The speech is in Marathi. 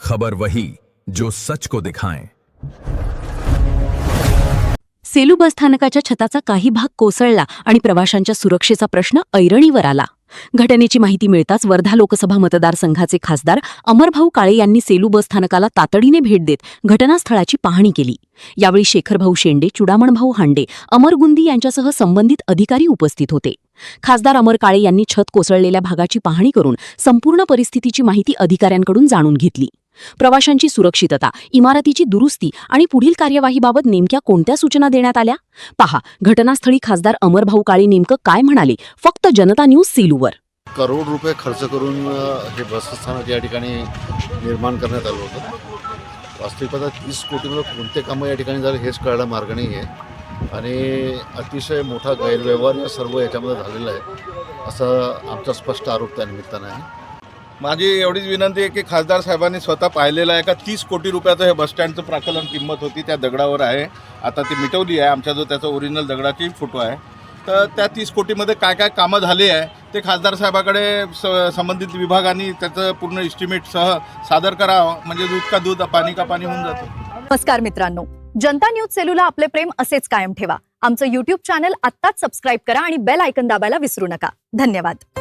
खबर वही जो सच को दिखाएं। सेलू बसस्थानकाच्या छताचा काही भाग कोसळला आणि प्रवाशांच्या सुरक्षेचा प्रश्न ऐरणीवर आला. घटनेची माहिती मिळताच वर्धा लोकसभा मतदारसंघाचे खासदार अमरभाऊ काळे यांनी सेलू बसस्थानकाला तातडीने भेट देत घटनास्थळाची पाहणी केली. यावेळी शेखरभाऊ शेंडे, चुडामणभाऊ हांडे, अमर गुंदी यांच्यासह संबंधित अधिकारी उपस्थित होते. खासदार अमर काळे यांनी छत कोसळलेल्या भागाची पाहणी करून संपूर्ण परिस्थितीची माहिती अधिकाऱ्यांकडून जाणून घेतली. प्रवाशांची सुरक्षितता, इमारतीची दुरुस्ती आणि पुढील कार्यवाहीबाबत नेमक्या कोणत्या सूचना देण्यात आल्या? पहा, घटनास्थळी खासदार अमरभाऊ काळे नेमकं काय म्हणाले, फक्त जनता न्यूज सेलूवर. करोड रुपये खर्च करून हे बसस्थानक या ठिकाणी निर्माण करण्यात आलं होतं. वास्तविकता 30 कोटीमध्ये कोणते कामं या ठिकाणी झाले हेच कळायला मार्ग नाही आहे आणि अतिशय मोठा गैरव्यवहार या सर्व याच्यामध्ये झालेला आहे असं आमचा स्पष्ट आरोप त्या निमित्तानं आहे. माझी एवढीच विनंती आहे की खासदार साहेबांनी स्वतः पाहिलेलं आहे का 30 कोटी रुपयाचं हे बसस्टँडचं प्राकलन किंमत होती त्या दगडावर आहे. आता ती मिटवली आहे. आमच्या जो त्याचा ओरिजिनल दगडाची फोटो आहे. तर त्या 30 कोटीमध्ये काय काय कामं झाली आहे ते खासदार साहेबाकडे संबंधित विभागांनी त्याचं पूर्ण इस्टिमेटसह सादर करावं, म्हणजे दूध का दूध पाणी का पाणी होऊन जातं. नमस्कार मित्रांनो, जनता न्यूज सेलूला आपले प्रेम असेच कायम ठेवा. आमचं YouTube चॅनल आत्ताच सबस्क्राईब करा आणि बेल आयकॉन दाबायला विसरू नका. धन्यवाद.